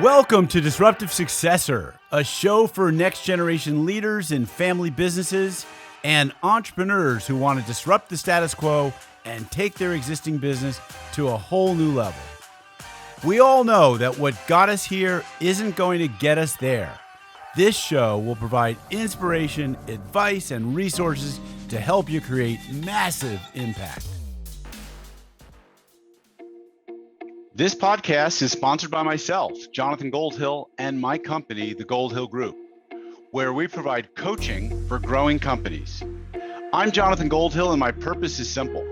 Welcome to Disruptive Successor, a show for next generation leaders in family businesses and entrepreneurs who want to disrupt the status quo and take their existing business to a whole new level. We all know that what got us here isn't going to get us there. This show will provide inspiration, advice, and resources to help you create massive impact. This podcast is sponsored by myself, Jonathan Goldhill, and my company, the Goldhill Group, where we provide coaching for growing companies. I'm Jonathan Goldhill, and my purpose is simple: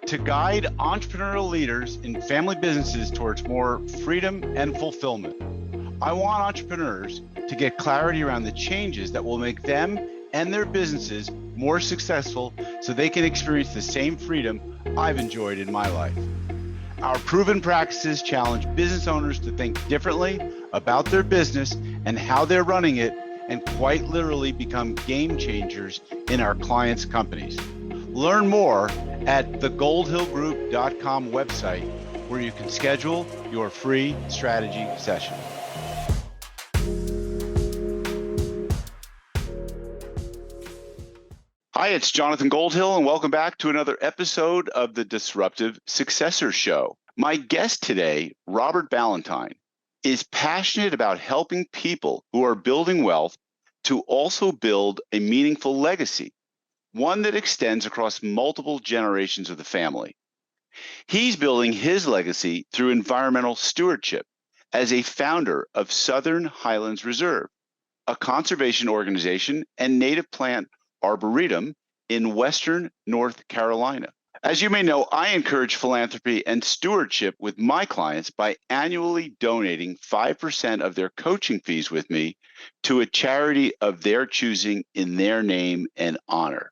to guide entrepreneurial leaders in family businesses towards more freedom and fulfillment. I want entrepreneurs to get clarity around the changes that will make them and their businesses more successful so they can experience the same freedom I've enjoyed in my life. Our proven practices challenge business owners to think differently about their business and how they're running it, and quite literally become game changers in our clients' companies. Learn more at thegoldhillgroup.com website, where you can schedule your free strategy session. Hi, it's Jonathan Goldhill, and welcome back to another episode of the Disruptive Successor Show. My guest today, Robert Balentine, is passionate about helping people who are building wealth to also build a meaningful legacy, one that extends across multiple generations of the family. He's building his legacy through environmental stewardship as a founder of Southern Highlands Reserve, a conservation organization and native plant arboretum in Western North Carolina. As you may know, I encourage philanthropy and stewardship with my clients by annually donating 5% of their coaching fees with me to a charity of their choosing in their name and honor.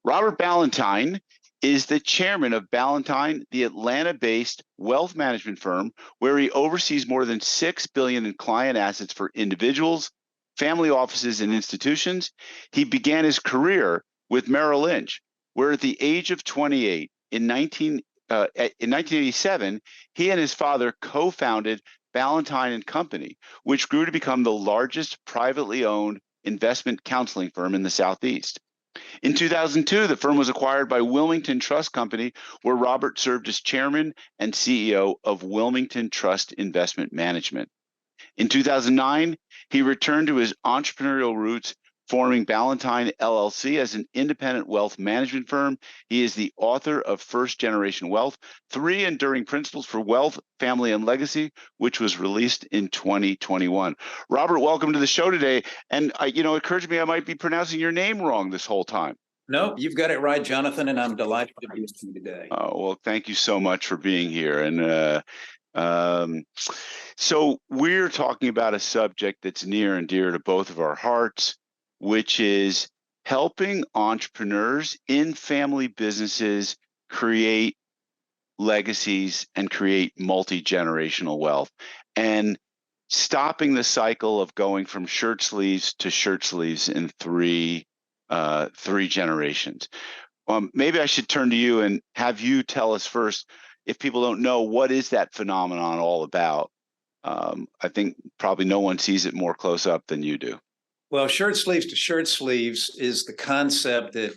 Robert Balentine is the chairman of Balentine, the Atlanta-based wealth management firm where he oversees more than $6 billion in client assets for individuals, family offices, and institutions. He began his career with Merrill Lynch, where at the age of 28, in 1987, he and his father co-founded Balentine and Company, which grew to become the largest privately owned investment counseling firm in the Southeast. In 2002, the firm was acquired by Wilmington Trust Company, where Robert served as chairman and CEO of Wilmington Trust Investment Management. In 2009, he returned to his entrepreneurial roots, forming Balentine LLC as an independent wealth management firm. He is the author of First Generation Wealth, 3 Enduring Principles for Wealth, Family, and Legacy, which was released in 2021. Robert, welcome to the show today. And it occurred to me I might be pronouncing your name wrong this whole time. No, you've got it right, Jonathan, and I'm delighted to be with you today. Oh, well, thank you so much for being here. And so we're talking about a subject that's near and dear to both of our hearts, which is helping entrepreneurs in family businesses create legacies and create multi-generational wealth, and stopping the cycle of going from shirt sleeves to shirt sleeves in three generations. Maybe I should turn to you and have you tell us first, if people don't know, what is that phenomenon all about? I think probably no one sees it more close up than you do. Well, shirt sleeves to shirt sleeves is the concept that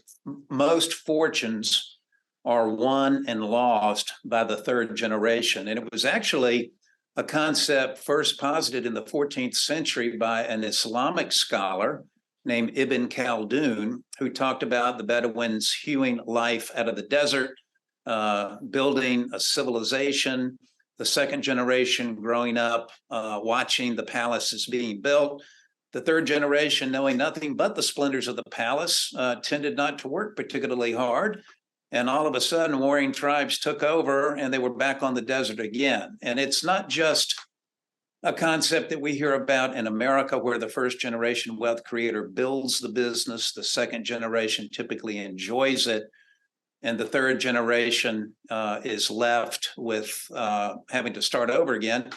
most fortunes are won and lost by the third generation. And it was actually a concept first posited in the 14th century by an Islamic scholar named Ibn Khaldun, who talked about the Bedouins hewing life out of the desert, building a civilization, the second generation growing up, watching the palaces being built. The third generation, knowing nothing but the splendors of the palace, tended not to work particularly hard. And all of a sudden, warring tribes took over and they were back on the desert again. And it's not just a concept that we hear about in America, where the first generation wealth creator builds the business, the second generation typically enjoys it, and the third generation is left with having to start over again.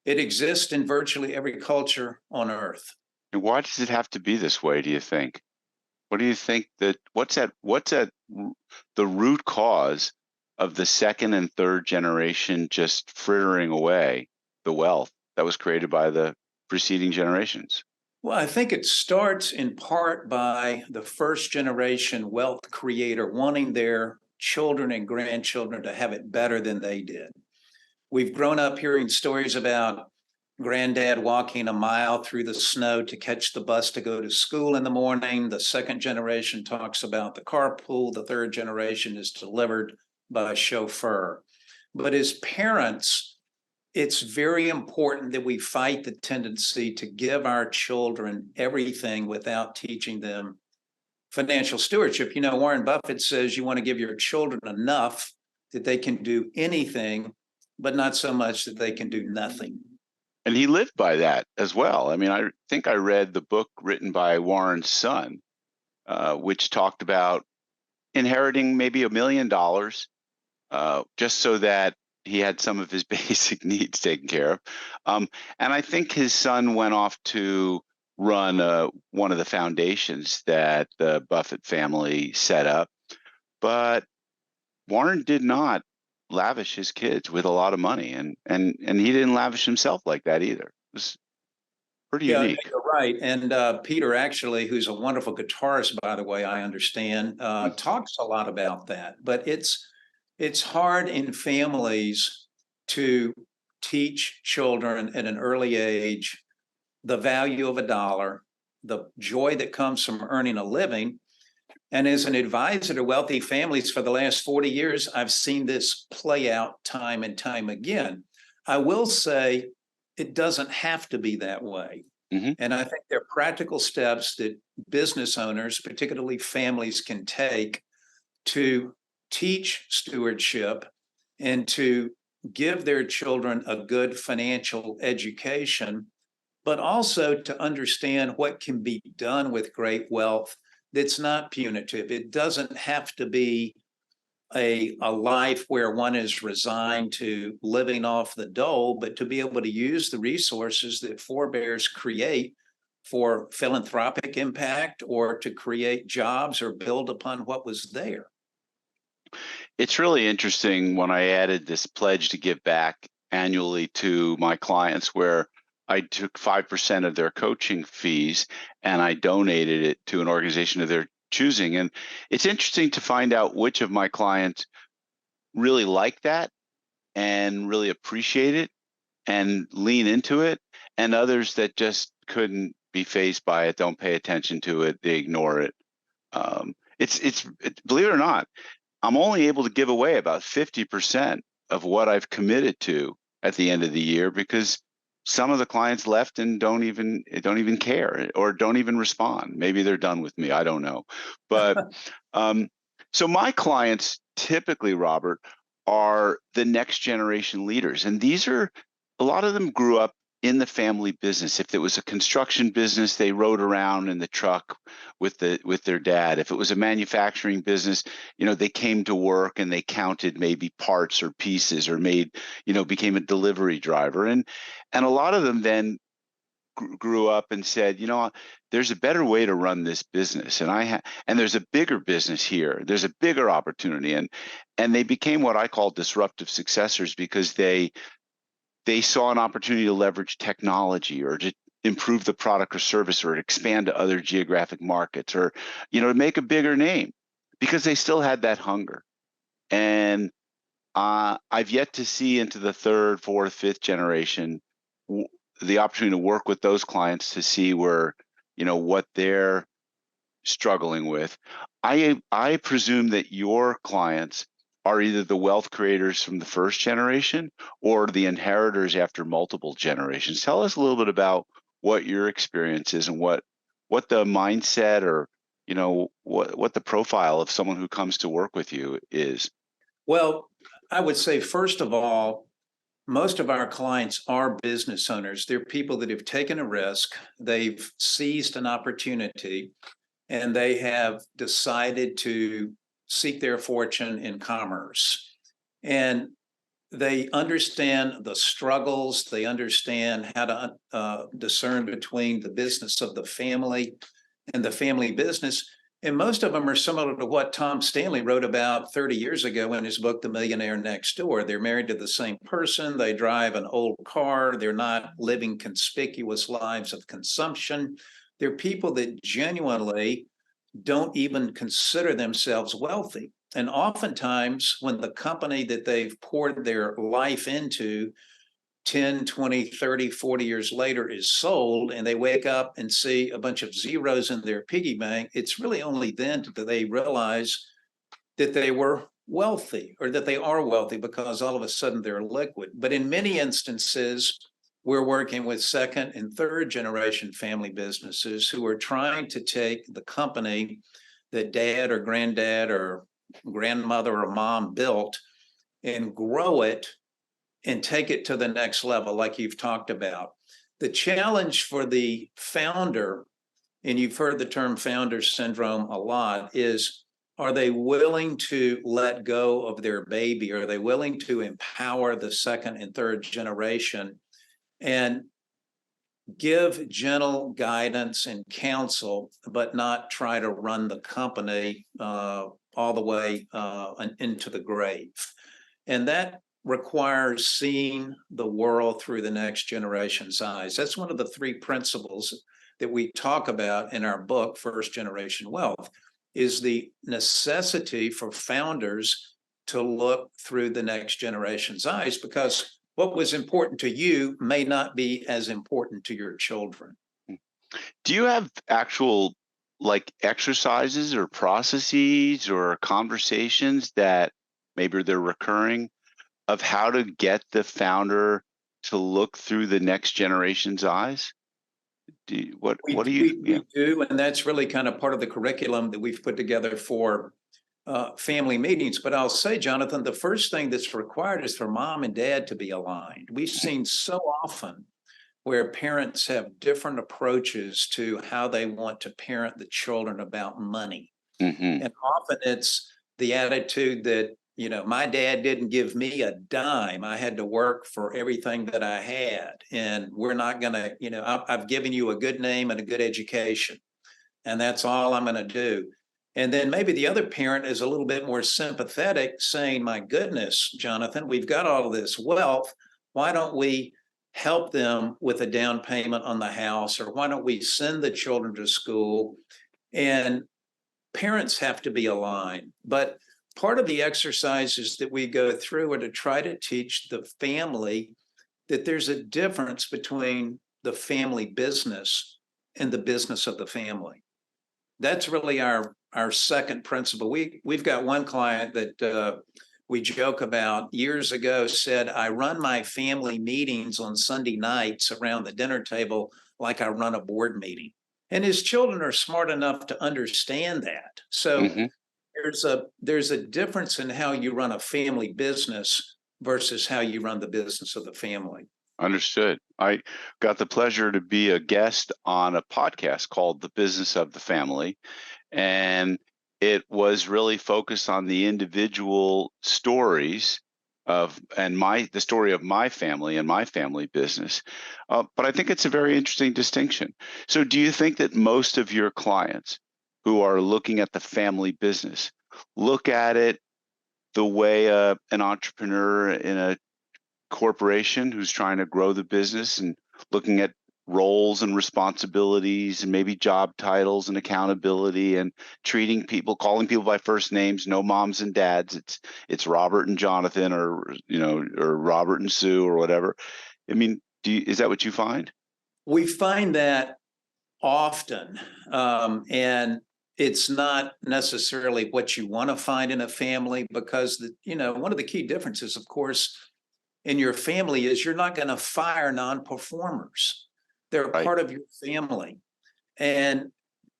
It exists in virtually every culture on earth. And why does it have to be this way, do you think? What do you think what's the root cause of the second and third generation just frittering away the wealth? that was created by the preceding generations? Well, I think it starts in part by the first generation wealth creator wanting their children and grandchildren to have it better than they did. We've grown up hearing stories about granddad walking a mile through the snow to catch the bus to go to school in the morning. The second generation talks about the carpool. The third generation is delivered by a chauffeur. But as parents, it's very important that we fight the tendency to give our children everything without teaching them financial stewardship. You know, Warren Buffett says you want to give your children enough that they can do anything, but not so much that they can do nothing. And he lived by that as well. I mean, I think I read the book written by Warren's son, which talked about inheriting maybe $1 million just so that he had some of his basic needs taken care of. And I think his son went off to run one of the foundations that the Buffett family set up. But Warren did not lavish his kids with a lot of money, and he didn't lavish himself like that either. It was pretty unique. You're right. And Peter, actually, who's a wonderful guitarist, by the way, I understand, talks a lot about that. But it's hard in families to teach children at an early age the value of a dollar, the joy that comes from earning a living. And as an advisor to wealthy families for the last 40 years, I've seen this play out time and time again. I will say it doesn't have to be that way. Mm-hmm. And I think there are practical steps that business owners, particularly families, can take to teach stewardship and to give their children a good financial education, but also to understand what can be done with great wealth that's not punitive. It doesn't have to be a life where one is resigned to living off the dole, but to be able to use the resources that forebears create for philanthropic impact or to create jobs or build upon what was there. It's really interesting when I added this pledge to give back annually to my clients, where I took 5% of their coaching fees and I donated it to an organization of their choosing. And it's interesting to find out which of my clients really like that and really appreciate it and lean into it, and others that just couldn't be fazed by it, don't pay attention to it, they ignore it. It's believe it or not, I'm only able to give away about 50% of what I've committed to at the end of the year, because some of the clients left and don't even care or don't even respond. Maybe they're done with me. I don't know. But so my clients typically, Robert, are the next generation leaders. And these are, a lot of them grew up in the family business. If it was a construction business, they rode around in the truck with their dad. If it was a manufacturing business, they came to work and they counted maybe parts or pieces, or became a delivery driver. And a lot of them then grew up and said, there's a better way to run this business, and there's a bigger business here. There's a bigger opportunity, and they became what I call disruptive successors, because they saw an opportunity to leverage technology, or to improve the product or service, or expand to other geographic markets, or to make a bigger name, because they still had that hunger. And I've yet to see into the third, fourth, fifth generation the opportunity to work with those clients to see where what they're struggling with. I presume that your clients are either the wealth creators from the first generation or the inheritors after multiple generations. Tell us a little bit about what your experience is, and what the mindset, or what the profile of someone who comes to work with you is. Well, I would say, first of all, most of our clients are business owners. They're people that have taken a risk, they've seized an opportunity, and they have decided to seek their fortune in commerce. And they understand the struggles, they understand how to discern between the business of the family and the family business. And most of them are similar to what Tom Stanley wrote about 30 years ago in his book, The Millionaire Next Door. They're married to the same person. They drive an old car. They're not living conspicuous lives of consumption. They're people that genuinely don't even consider themselves wealthy. And oftentimes, when the company that they've poured their life into 10, 20, 30, 40 years later is sold, and they wake up and see a bunch of zeros in their piggy bank, it's really only then that they realize that they were wealthy, or that they are wealthy, because all of a sudden they're liquid. But in many instances, we're working with second and third generation family businesses who are trying to take the company that dad or granddad or grandmother or mom built and grow it and take it to the next level, like you've talked about. The challenge for the founder, and you've heard the term founder syndrome a lot, is, are they willing to let go of their baby? Are they willing to empower the second and third generation and give gentle guidance and counsel, but not try to run the company all the way into the grave? And that requires seeing the world through the next generation's eyes. That's one of the three principles that we talk about in our book, First Generation Wealth, is the necessity for founders to look through the next generation's eyes, because what was important to you may not be as important to your children. Do you have actual like exercises or processes or conversations that maybe they're recurring of how to get the founder to look through the next generation's eyes? We do, and that's really kind of part of the curriculum that we've put together for family meetings. But I'll say, Jonathan, the first thing that's required is for mom and dad to be aligned. We've seen so often where parents have different approaches to how they want to parent the children about money. And often it's the attitude that, you know, my dad didn't give me a dime. I had to work for everything that I had. And we're not going to, you know, I've given you a good name and a good education, and that's all I'm going to do. And then maybe the other parent is a little bit more sympathetic, saying, my goodness, Jonathan, we've got all this wealth. Why don't we help them with a down payment on the house? Or why don't we send the children to school? And parents have to be aligned. But part of the exercises that we go through are to try to teach the family that there's a difference between the family business and the business of the family. That's really our second principle. We've got one client that we joke about years ago said, I run my family meetings on Sunday nights around the dinner table like I run a board meeting. And his children are smart enough to understand that. So there's a difference in how you run a family business versus how you run the business of the family. Understood. I got the pleasure to be a guest on a podcast called The Business of the Family, and it was really focused on the individual stories of the story of my family and my family business. But I think it's a very interesting distinction. So do you think that most of your clients who are looking at the family business look at it the way an entrepreneur in a corporation who's trying to grow the business and looking at roles and responsibilities and maybe job titles and accountability and treating people, calling people by first names, no moms and dads, it's Robert and Jonathan, or or Robert and Sue, or whatever? I mean, is that what you find? We find that often, and it's not necessarily what you want to find in a family, because one of the key differences, of course, in your family is you're not going to fire non-performers. They're right. part of your family. And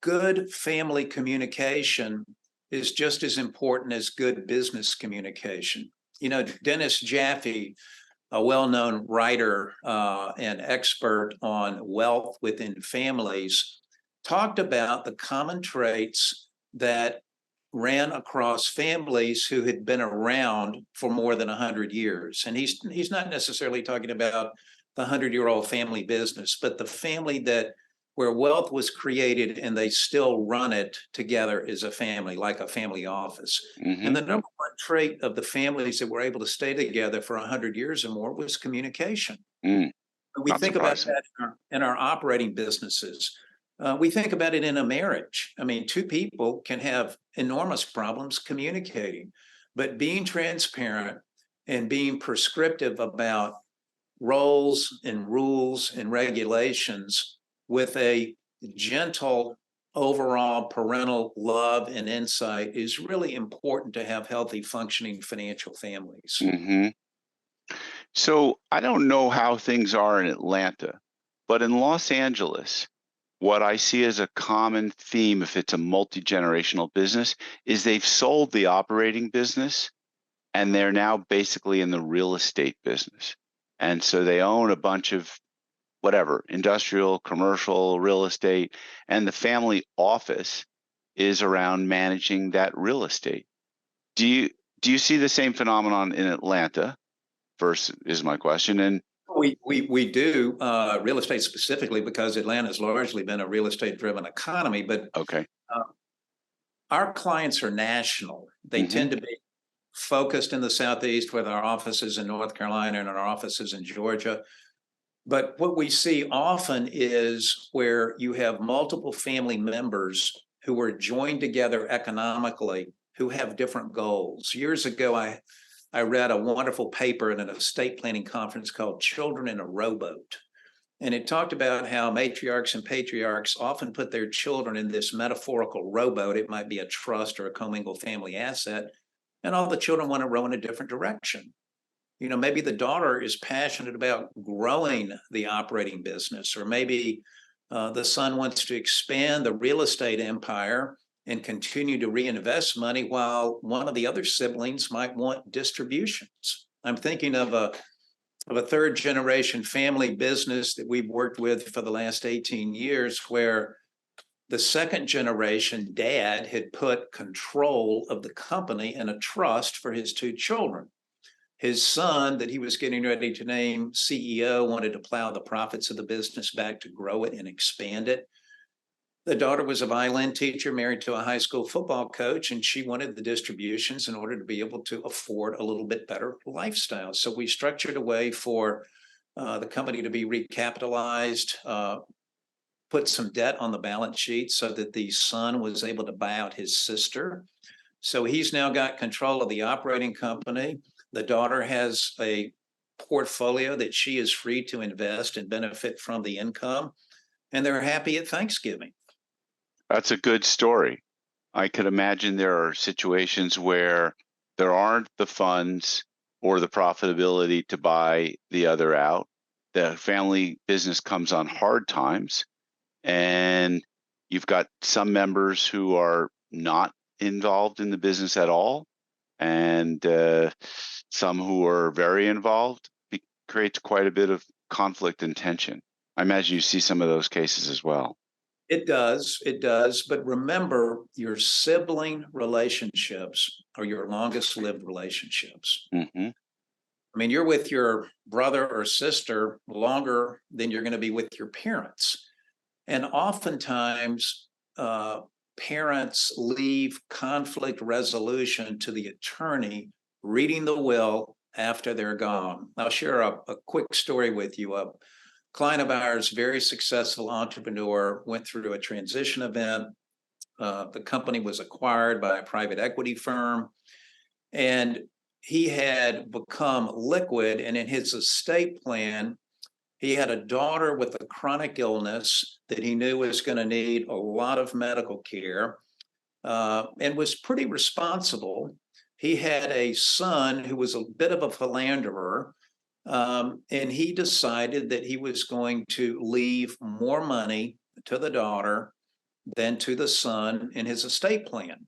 good family communication is just as important as good business communication. Dennis Jaffe, a well-known writer and expert on wealth within families, talked about the common traits that ran across families who had been around for more than 100 years. And he's not necessarily talking about the 100-year-old family business, but the family that where wealth was created and they still run it together as a family, like a family office. Mm-hmm. And the number one trait of the families that were able to stay together for 100 years or more was communication. We Not think about surprising. that in our operating businesses. We think about it in a marriage. I mean, two people can have enormous problems communicating, but being transparent and being prescriptive about roles and rules and regulations with a gentle overall parental love and insight is really important to have healthy, functioning financial families. Mm-hmm. So I don't know how things are in Atlanta, but in Los Angeles, what I see as a common theme, if it's a multi-generational business, is they've sold the operating business and they're now basically in the real estate business. And so they own a bunch of whatever, industrial, commercial, real estate, and the family office is around managing that real estate. Do you see the same phenomenon in Atlanta? First is my question. And we do real estate specifically because Atlanta has largely been a real estate driven economy, but okay. Our clients are national. They tend to be focused in the Southeast with our offices in North Carolina and our offices in Georgia. But what we see often is where you have multiple family members who are joined together economically, who have different goals. Years ago, I read a wonderful paper in an estate planning conference called Children in a Rowboat. And it talked about how matriarchs and patriarchs often put their children in this metaphorical rowboat. It might be a trust or a commingled family asset. And all the children want to row in a different direction. You know, maybe the daughter is passionate about growing the operating business, or maybe the son wants to expand the real estate empire and continue to reinvest money, while one of the other siblings might want distributions. I'm thinking of a third generation family business that we've worked with for the last 18 years, where the second generation dad had put control of the company in a trust for his two children. His son, that he was getting ready to name CEO, wanted to plow the profits of the business back to grow it and expand it. The daughter was a violin teacher married to a high school football coach, and she wanted the distributions in order to be able to afford a little bit better lifestyle. So we structured a way for the company to be recapitalized, put some debt on the balance sheet so that the son was able to buy out his sister. So he's now got control of the operating company. The daughter has a portfolio that she is free to invest and benefit from the income, and they're happy at Thanksgiving. That's a good story. I could imagine there are situations where there aren't the funds or the profitability to buy the other out. The family business comes on hard times, and you've got some members who are not involved in the business at all, and some who are very involved. It creates quite a bit of conflict and tension. I imagine you see some of those cases as well. It does. But remember, your sibling relationships are your longest lived relationships. Mm-hmm. I mean, you're with your brother or sister longer than you're going to be with your parents. And oftentimes, parents leave conflict resolution to the attorney reading the will after they're gone. I'll share a quick story with you. A client of ours, very successful entrepreneur, went through a transition event. The company was acquired by a private equity firm, and he had become liquid. And in his estate plan, he had a daughter with a chronic illness that he knew was going to need a lot of medical care, and was pretty responsible. He had a son who was a bit of a philanderer, and he decided that he was going to leave more money to the daughter than to the son in his estate plan.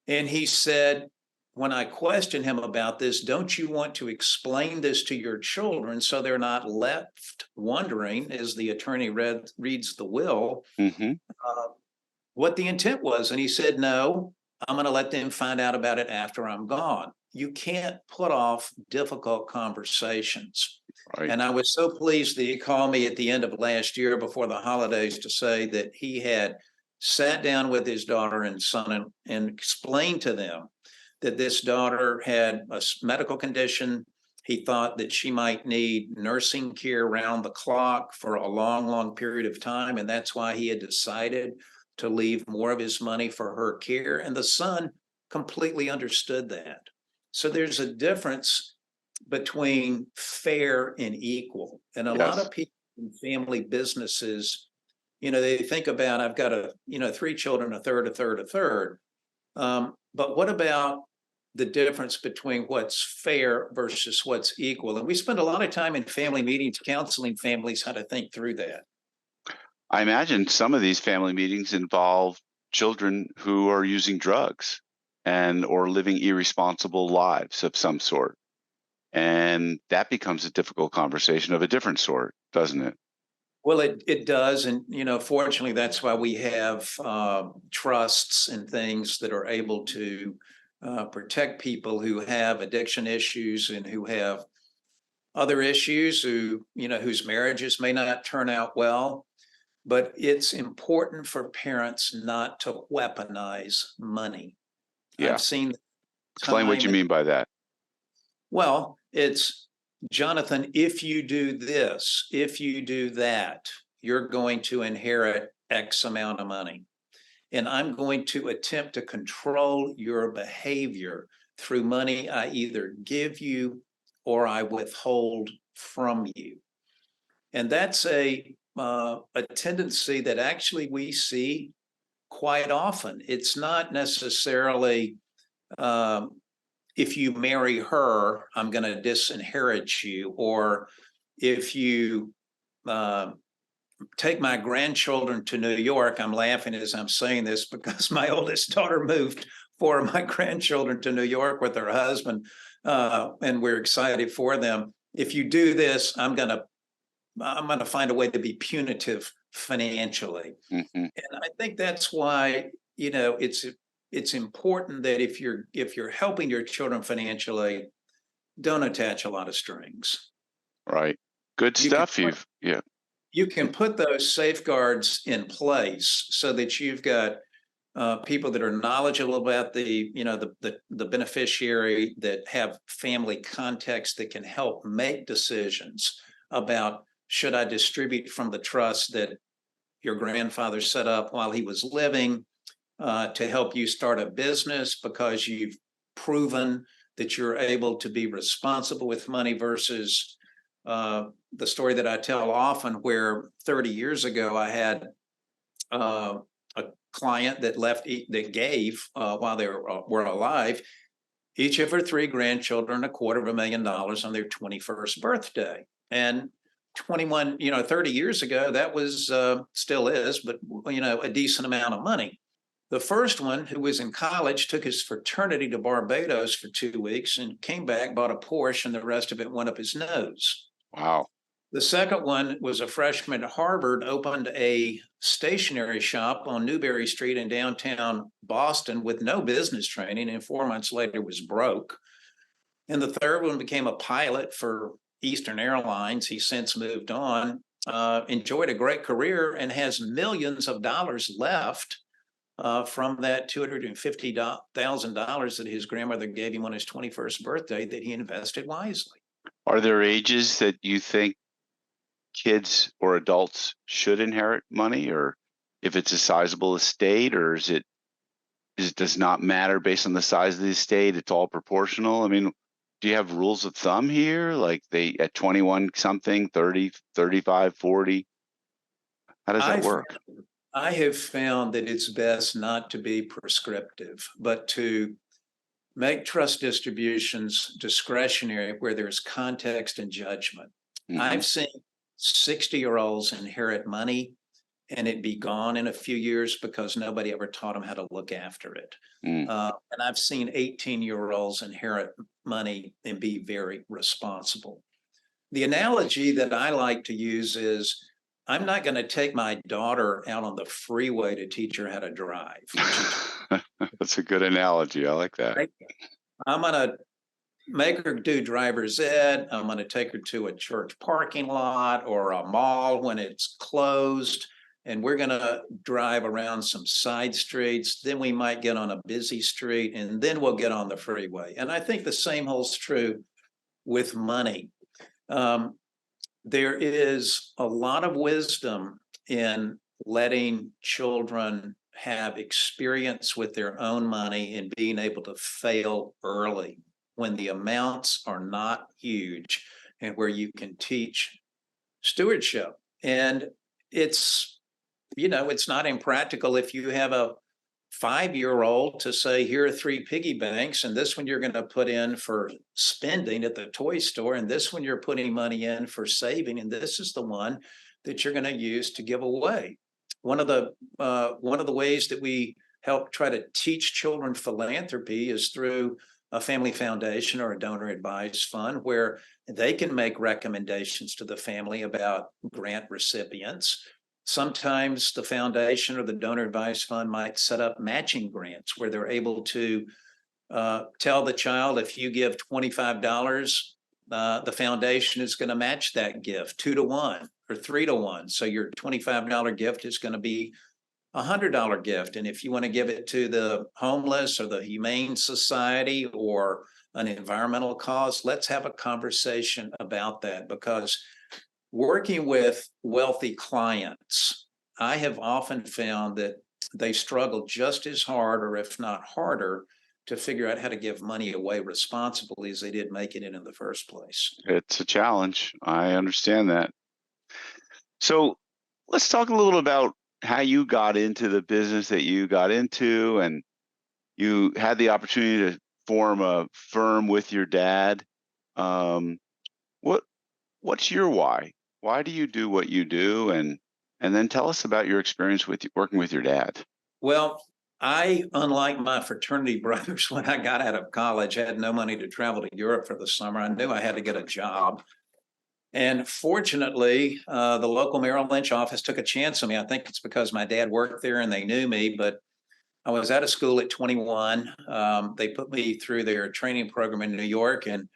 And he said, when I questioned him about this, don't you want to explain this to your children so they're not left wondering, as the attorney reads the will, what the intent was? And he said, no, I'm going to let them find out about it after I'm gone. You can't put off difficult conversations. Right. And I was so pleased that he called me at the end of last year before the holidays to say that he had sat down with his daughter and son and explained to them that this daughter had a medical condition. He thought that she might need nursing care around the clock for a long, long period of time. And that's why he had decided to leave more of his money for her care. And the son completely understood that. So there's a difference between fair and equal. And a lot Yes. of people in family businesses, they think about, I've got three children, a third, a third, a third. But what about the difference between what's fair versus what's equal? And we spend a lot of time in family meetings counseling families how to think through that. I imagine some of these family meetings involve children who are using drugs or living irresponsible lives of some sort. And that becomes a difficult conversation of a different sort, doesn't it? Well, it does. And, fortunately, that's why we have trusts and things that are able to protect people who have addiction issues and who have other issues whose marriages may not turn out well. But it's important for parents not to weaponize money. Yeah. I've seen Explain what you mean by that. Well, it's, Jonathan, if you do this, if you do that, you're going to inherit X amount of money. And I'm going to attempt to control your behavior through money I either give you or I withhold from you. And that's a tendency that actually we see quite often. It's not necessarily if you marry her, I'm going to disinherit you, or if you take my grandchildren to New York. I'm laughing as I'm saying this because my oldest daughter moved 4 of my grandchildren to New York with her husband, and we're excited for them. If you do this, I'm going to find a way to be punitive financially. Mm-hmm. And I think that's why, it's important that if you're helping your children financially, don't attach a lot of strings. Right. Good stuff. You can put those safeguards in place so that you've got people that are knowledgeable about the beneficiary, that have family context, that can help make decisions about, should I distribute from the trust that your grandfather set up while he was living to help you start a business because you've proven that you're able to be responsible with money, versus the story that I tell often where 30 years ago I had a client that gave while they were alive, each of her 3 grandchildren $250,000 on their 21st birthday. And 30 years ago, that was still is, but a decent amount of money. The first one, who was in college, took his fraternity to Barbados for 2 weeks and came back, bought a Porsche, and the rest of it went up his nose. Wow. The second one was a freshman at Harvard, opened a stationery shop on Newberry Street in downtown Boston with no business training, and 4 months later was broke. And the third one became a pilot for Eastern Airlines. He's since moved on, enjoyed a great career, and has millions of dollars left from that $250,000 that his grandmother gave him on his 21st birthday that he invested wisely. Are there ages that you think kids or adults should inherit money, or if it's a sizable estate, or is it does not matter based on the size of the estate? It's all proportional. I mean, do you have rules of thumb here? Like they at 21 something, 30, 35, 40? How does that work? I have found that it's best not to be prescriptive, but to make trust distributions discretionary where there's context and judgment. Mm-hmm. I've seen 60-year-olds inherit money and it be gone in a few years because nobody ever taught them how to look after it. And I've seen 18-year-olds inherit money and be very responsible. The analogy that I like to use is, I'm not going to take my daughter out on the freeway to teach her how to drive. That's a good analogy. I like that. I'm going to make her do driver's ed. I'm going to take her to a church parking lot or a mall when it's closed. And we're going to drive around some side streets. Then we might get on a busy street, and then we'll get on the freeway. And I think the same holds true with money. There is a lot of wisdom in letting children have experience with their own money and being able to fail early when the amounts are not huge, and where you can teach stewardship. And it's, it's not impractical if you have a 5-year-old to say, here are 3 piggy banks, and this one you're going to put in for spending at the toy store, and this one you're putting money in for saving, and this is the one that you're going to use to give away. One of the ways that we help try to teach children philanthropy is through a family foundation or a donor advised fund, where they can make recommendations to the family about grant recipients. Sometimes the foundation or the donor advised fund might set up matching grants where they're able to tell the child, if you give $25, the foundation is going to match that gift 2-to-1 or 3-to-1. So your $25 gift is going to be $100 gift. And if you want to give it to the homeless or the Humane Society or an environmental cause, let's have a conversation about that. Because working with wealthy clients, I have often found that they struggle just as hard, or if not harder, to figure out how to give money away responsibly as they did making it in the first place. It's a challenge. I understand that. So let's talk a little about how you got into the business that you got into, and you had the opportunity to form a firm with your dad. What's your why? Why do you do what you do? And then tell us about your experience with working with your dad. Well, I, unlike my fraternity brothers, when I got out of college, had no money to travel to Europe for the summer. I knew I had to get a job. And fortunately, the local Merrill Lynch office took a chance on me. I think it's because my dad worked there and they knew me, but I was out of school at 21. They put me through their training program in New York, and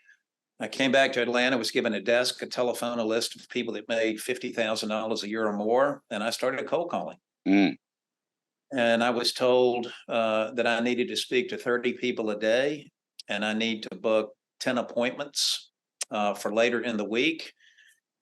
I came back to Atlanta, was given a desk, a telephone, a list of people that made $50,000 a year or more, and I started cold calling. And I was told that I needed to speak to 30 people a day, and I need to book 10 appointments for later in the week.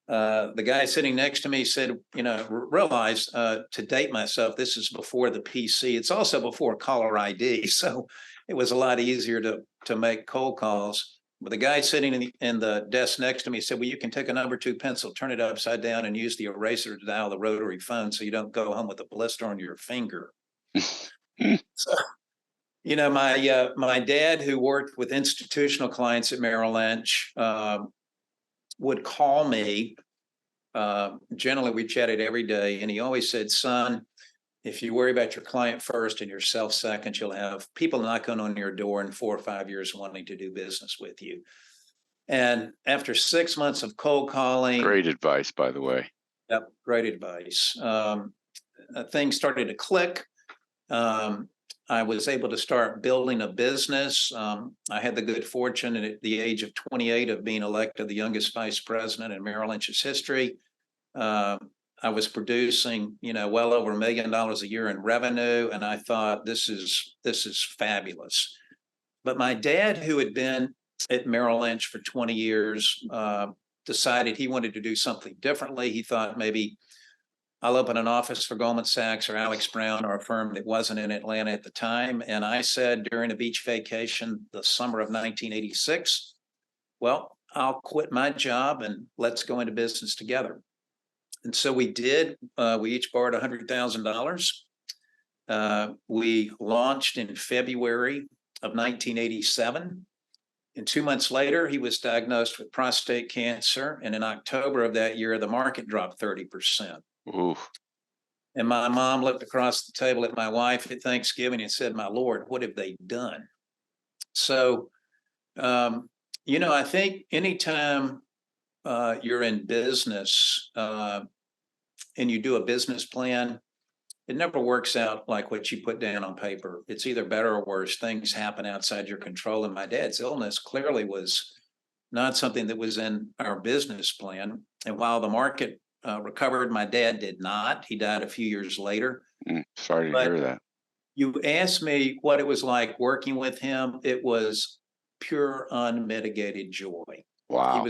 The guy sitting next to me said, realize, to date myself, this is before the PC. It's also before caller ID. So it was a lot easier to make cold calls. But the guy sitting in the desk next to me said, well, you can take a number 2 pencil, turn it upside down, and use the eraser to dial the rotary phone so you don't go home with a blister on your finger. So, my dad, who worked with institutional clients at Merrill Lynch, would call me. Generally, we chatted every day, and he always said, son, if you worry about your client first and yourself second, you'll have people knocking on your door in 4 or 5 years wanting to do business with you. And after 6 months of cold calling— Great advice, by the way. Yep, great advice. Things started to click. I was able to start building a business. I had the good fortune at the age of 28 of being elected the youngest vice president in Merrill Lynch's history. I was producing, well over $1 million a year in revenue, and I thought, this is fabulous. But my dad, who had been at Merrill Lynch for 20 years, decided he wanted to do something differently. He thought, maybe I'll open an office for Goldman Sachs or Alex Brown, or a firm that wasn't in Atlanta at the time. And I said, during a beach vacation, the summer of 1986, well, I'll quit my job and let's go into business together. And so we did. We each borrowed $100,000. We launched in February of 1987. And 2 months later, he was diagnosed with prostate cancer. And in October of that year, the market dropped 30%. Oof. And my mom looked across the table at my wife at Thanksgiving and said, my Lord, what have they done? So, I think anytime you're in business and you do a business plan, it never works out like what you put down on paper. It's either better or worse. Things happen outside your control. And my dad's illness clearly was not something that was in our business plan. And while the market recovered, my dad did not. He died a few years later. Sorry to But hear that. you asked me what it was like working with him. It was pure, unmitigated joy. Wow.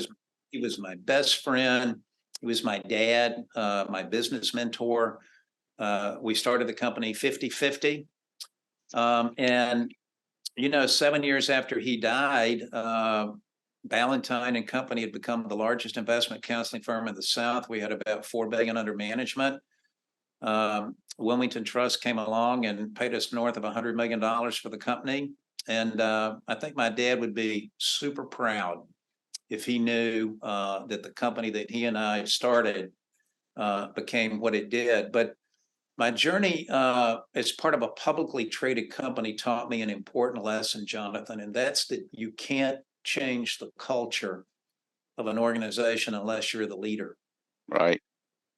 He was my best friend. He was my dad, my business mentor. We started the company 50-50. And, 7 years after he died, Balentine and Company had become the largest investment counseling firm in the South. We had about $4 billion under management. Wilmington Trust came along and paid us north of $100 million for the company. And I think my dad would be super proud if he knew that the company that he and I started became what it did. But my journey as part of a publicly traded company taught me an important lesson, Jonathan, and that's that you can't change the culture of an organization unless you're the leader. Right.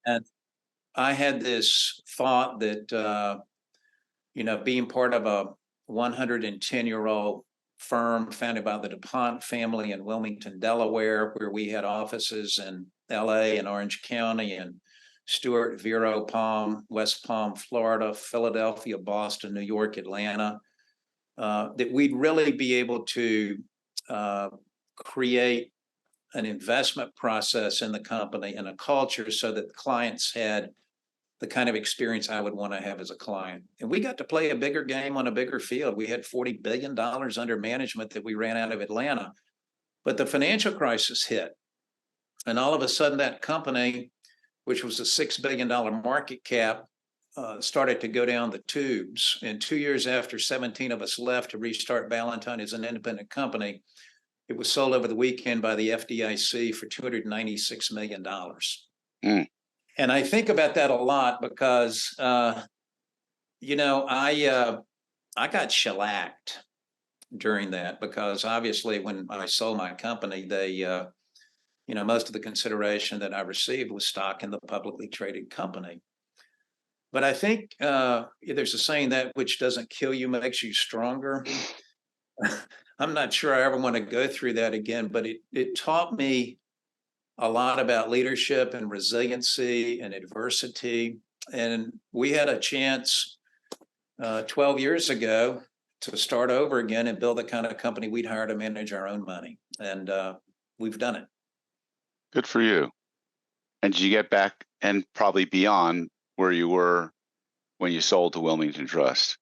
And I had this thought that, being part of a 110-year-old firm founded by the DuPont family in Wilmington, Delaware, where we had offices in LA and Orange County and Stuart, Vero, Palm, West Palm, Florida, Philadelphia, Boston, New York, Atlanta, that we'd really be able to create an investment process in the company and a culture so that clients had the kind of experience I would want to have as a client. And we got to play a bigger game on a bigger field. We had $40 billion under management that we ran out of Atlanta. But the financial crisis hit. And all of a sudden, that company, which was a $6 billion market cap, started to go down the tubes. And 2 years after 17 of us left to restart Balentine as an independent company, it was sold over the weekend by the FDIC for $296 million. And I think about that a lot because, I got shellacked during that because obviously when I sold my company, they, most of the consideration that I received was stock in the publicly traded company. But I think there's a saying that which doesn't kill you makes you stronger. I'm not sure I ever want to go through that again, but it taught me a lot about leadership and resiliency and adversity. And we had a chance 12 years ago to start over again and build the kind of company we'd hire to manage our own money. And we've done it. Good for you. And did you get back and probably beyond where you were when you sold to Wilmington Trust?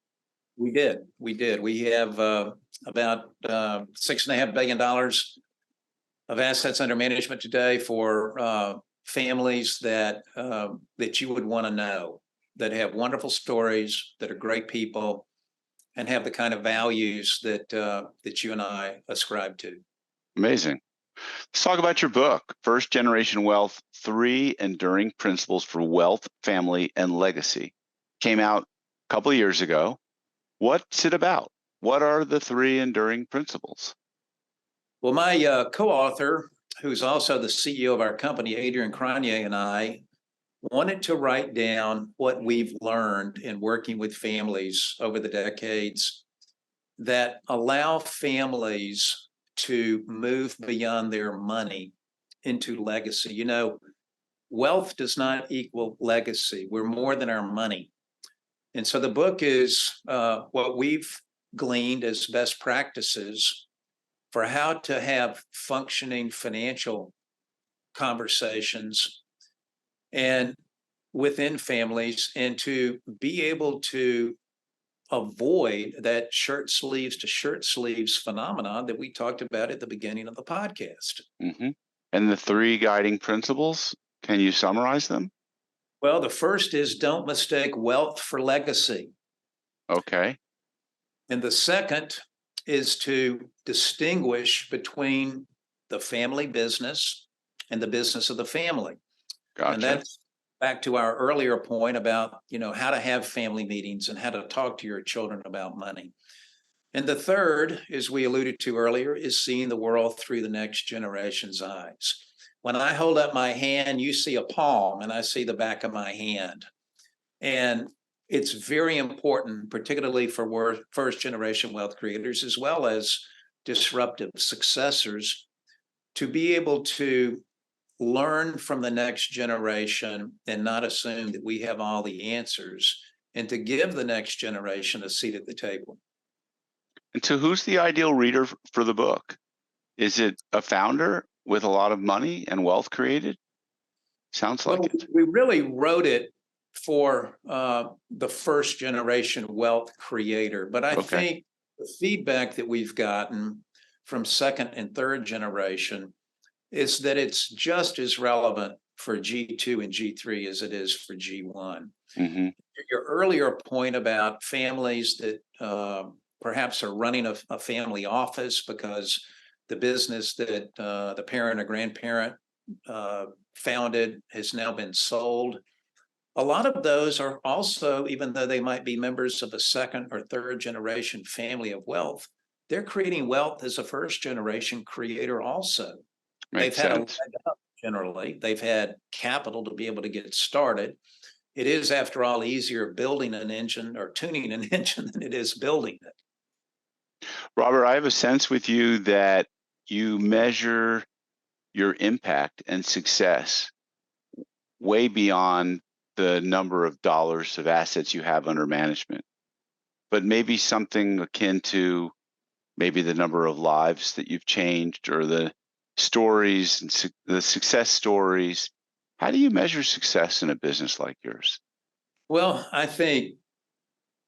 We did. We have about $6.5 billion of assets under management today for families that you would want to know, that have wonderful stories, that are great people, and have the kind of values that you and I ascribe to. Amazing. Let's talk about your book, First Generation Wealth: 3 Enduring Principles for Wealth, Family, and Legacy. Came out a couple of years ago. What's it about? What are the 3 enduring principles? Well, my co-author, who's also the CEO of our company, Adrian Cronier, and I wanted to write down what we've learned in working with families over the decades that allow families to move beyond their money into legacy. Wealth does not equal legacy. We're more than our money. And so the book is what we've gleaned as best practices for how to have functioning financial conversations and within families, and to be able to avoid that shirt sleeves to shirt sleeves phenomenon that we talked about at the beginning of the podcast. Mm-hmm. And the 3 guiding principles, can you summarize them? Well, the first is don't mistake wealth for legacy. Okay. And the second is to distinguish between the family business and the business of the family. Gotcha. And that's back to our earlier point about, how to have family meetings and how to talk to your children about money. And the third, as we alluded to earlier, is seeing the world through the next generation's eyes. When I hold up my hand, you see a palm and I see the back of my hand. And it's very important, particularly for first generation wealth creators, as well as disruptive successors, to be able to learn from the next generation and not assume that we have all the answers, and to give the next generation a seat at the table. And so, who's the ideal reader for the book? Is it a founder with a lot of money and wealth created? Sounds like Well, it. we really wrote it for the first generation wealth creator, but I Okay. think the feedback that we've gotten from second and third generation is that it's just as relevant for G2 and G3 as it is for G1. Hmm. Your earlier point about families that perhaps are running a family office because the business that the parent or grandparent founded has now been sold. A lot of those are also, even though they might be members of a second or third generation family of wealth, they're creating wealth as a first generation creator also. They've Makes had a sense. leg up generally. They've had capital to be able to get started. It is, after all, easier building an engine or tuning an engine than it is building it. Robert, I have a sense with you that you measure your impact and success way beyond the number of dollars of assets you have under management, but maybe something akin to maybe the number of lives that you've changed or the stories and the success stories. How do you measure success in a business like yours? Well, I think,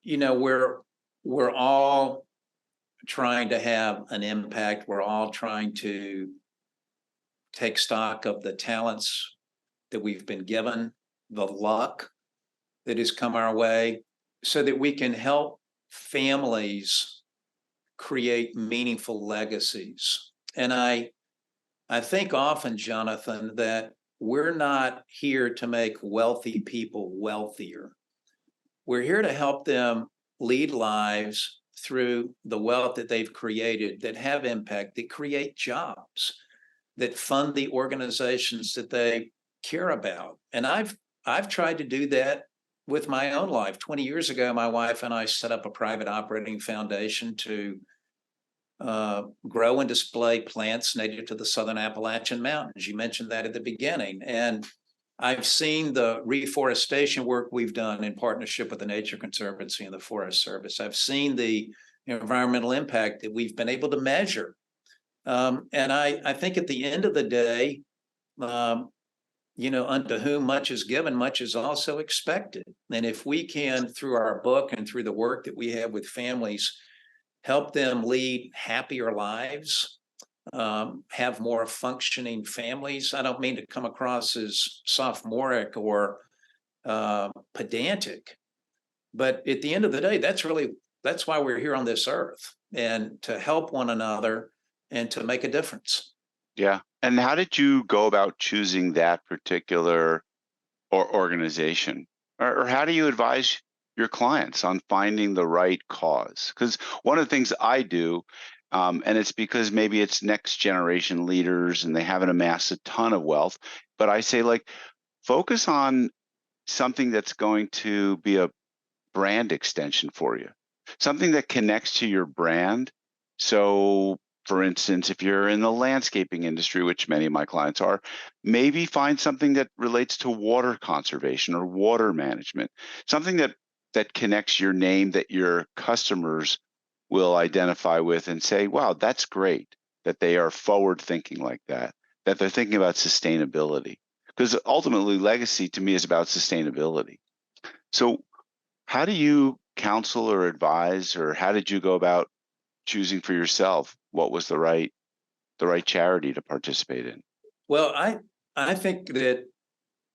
we're all trying to have an impact. We're all trying to take stock of the talents that we've been given, the luck that has come our way, so that we can help families create meaningful legacies. And I think often, Jonathan, that we're not here to make wealthy people wealthier. We're here to help them lead lives through the wealth that they've created that have impact, that create jobs, that fund the organizations that they care about. And I've tried to do that with my own life. 20 years ago, my wife and I set up a private operating foundation to grow and display plants native to the Southern Appalachian Mountains. You mentioned that at the beginning. And I've seen the reforestation work we've done in partnership with the Nature Conservancy and the Forest Service. I've seen the environmental impact that we've been able to measure. And I think at the end of the day, unto whom much is given, much is also expected. And if we can, through our book and through the work that we have with families, help them lead happier lives, have more functioning families. I don't mean to come across as sophomoric or pedantic, but at the end of the day, that's why we're here on this earth, and to help one another and to make a difference. Yeah. And how did you go about choosing that particular organization? Or how do you advise your clients on finding the right cause? Because one of the things I do, and it's because maybe it's next generation leaders and they haven't amassed a ton of wealth, but I say, like, focus on something that's going to be a brand extension for you, something that connects to your brand. So, for instance, if you're in the landscaping industry, which many of my clients are, maybe find something that relates to water conservation or water management, something that connects your name that your customers will identify with and say, wow, that's great that they are forward thinking like that they're thinking about sustainability. Because ultimately, legacy to me is about sustainability. So, how do you counsel or advise, or how did you go about choosing for yourself what was the right charity to participate in? Well, I think that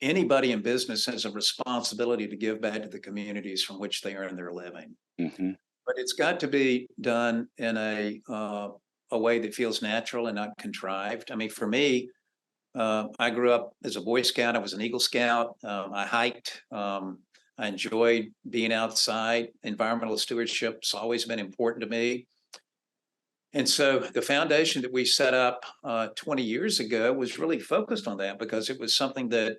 anybody in business has a responsibility to give back to the communities from which they earn their living. Hmm. But it's got to be done in a way that feels natural and not contrived. I mean, for me, I grew up as a Boy Scout. I was an Eagle Scout. I hiked. I enjoyed being outside. Environmental stewardship's always been important to me. And so the foundation that we set up 20 years ago was really focused on that, because it was something that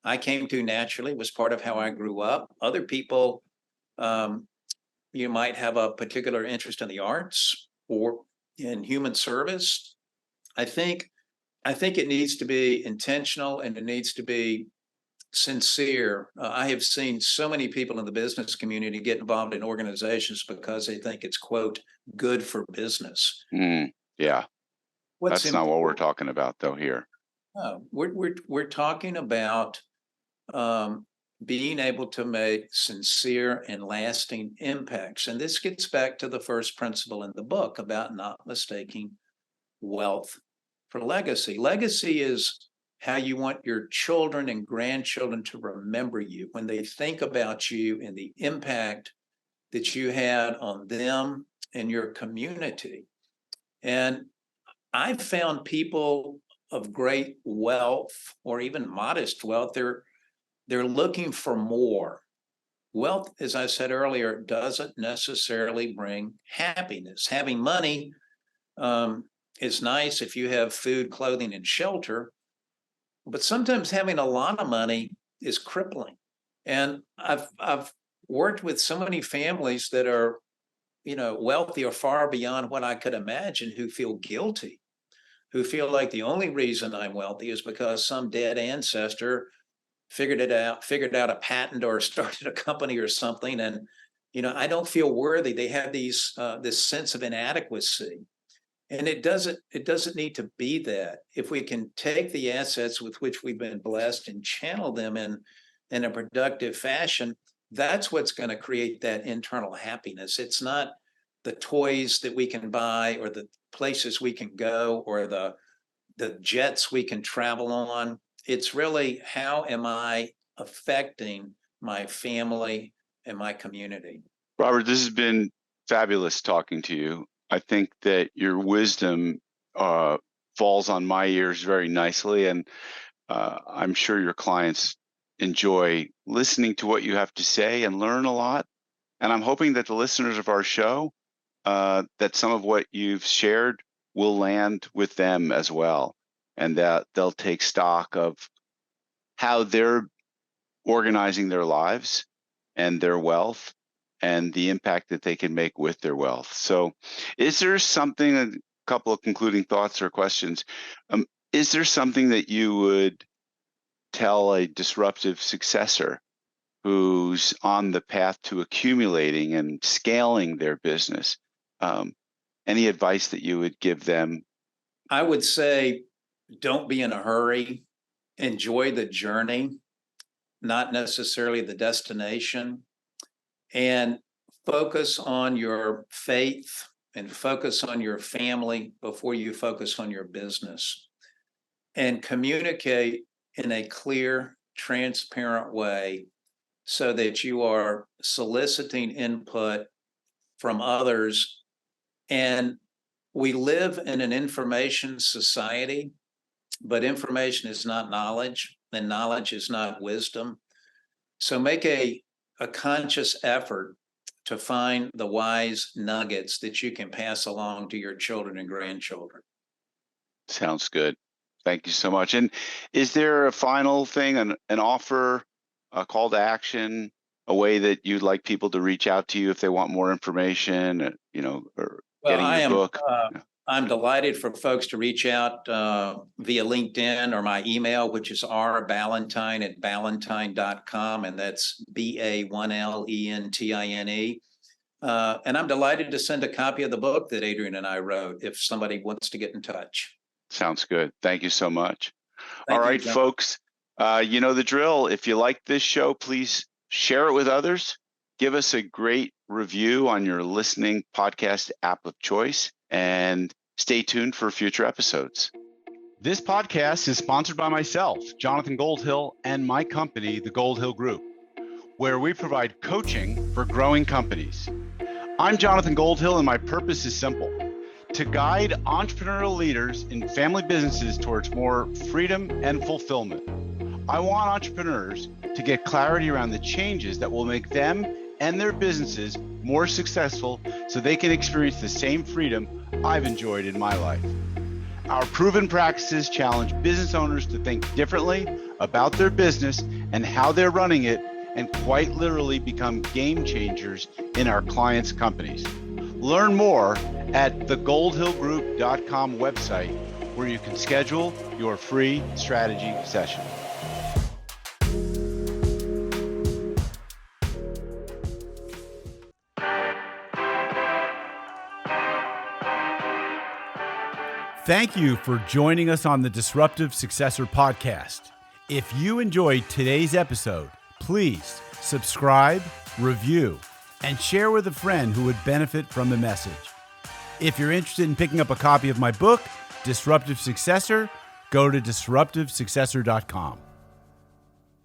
I came to naturally, was part of how I grew up. Other people You might have a particular interest in the arts or in human service. I think it needs to be intentional and it needs to be sincere. I have seen so many people in the business community get involved in organizations because they think it's, quote, good for business. Yeah. That's not what we're talking about, though, here. No, we're talking about being able to make sincere and lasting impacts. And this gets back to the first principle in the book about not mistaking wealth for legacy. Legacy is how you want your children and grandchildren to remember you when they think about you and the impact that you had on them and your community. And I've found people of great wealth or even modest wealth, they're looking for more. Wealth, as I said earlier, doesn't necessarily bring happiness. Having money is nice if you have food, clothing, and shelter, but sometimes having a lot of money is crippling. And I've worked with so many families that are, wealthy or far beyond what I could imagine, who feel guilty, who feel like the only reason I'm wealthy is because some dead ancestor figured out a patent or started a company or something. And, I don't feel worthy. They have this sense of inadequacy. And it doesn't need to be that. If we can take the assets with which we've been blessed and channel them in a productive fashion, that's what's going to create that internal happiness. It's not the toys that we can buy or the places we can go or the jets we can travel on. It's really, how am I affecting my family and my community? Robert, this has been fabulous talking to you. I think that your wisdom falls on my ears very nicely, and I'm sure your clients enjoy listening to what you have to say and learn a lot. And I'm hoping that the listeners of our show, that some of what you've shared will land with them as well, and that they'll take stock of how they're organizing their lives and their wealth and the impact that they can make with their wealth. So is there something, a couple of concluding thoughts or questions, is there something that you would tell a disruptive successor who's on the path to accumulating and scaling their business? Any advice that you would give them? I would say, don't be in a hurry. Enjoy the journey, not necessarily the destination. And focus on your faith and focus on your family before you focus on your business. And communicate in a clear, transparent way so that you are soliciting input from others. And we live in an information society, but information is not knowledge, and knowledge is not wisdom. So make a conscious effort to find the wise nuggets that you can pass along to your children and grandchildren. Sounds good. Thank you so much. And is there a final thing, an offer, a call to action, a way that you'd like people to reach out to you if they want more information, or getting your book? I'm delighted for folks to reach out via LinkedIn or my email, which is rbalentine@balentine.com, and that's BALENTINE. And I'm delighted to send a copy of the book that Adrian and I wrote if somebody wants to get in touch. Sounds good. Thank you so much. Thank All you, right, John. folks, you know the drill. If you like this show, please share it with others. Give us a great review on your listening podcast app of choice, and stay tuned for future episodes. This podcast is sponsored by myself, Jonathan Goldhill, and my company, the Goldhill Group, where we provide coaching for growing companies. I'm Jonathan Goldhill, and my purpose is simple: to guide entrepreneurial leaders in family businesses towards more freedom and fulfillment. I want entrepreneurs to get clarity around the changes that will make them and their businesses more successful so they can experience the same freedom I've enjoyed in my life. Our proven practices challenge business owners to think differently about their business and how they're running it, and quite literally become game changers in our clients' companies. Learn more at thegoldhillgroup.com website, where you can schedule your free strategy session. Thank you for joining us on the Disruptive Successor podcast. If you enjoyed today's episode, please subscribe, review, and share with a friend who would benefit from the message. If you're interested in picking up a copy of my book, Disruptive Successor, go to disruptivesuccessor.com.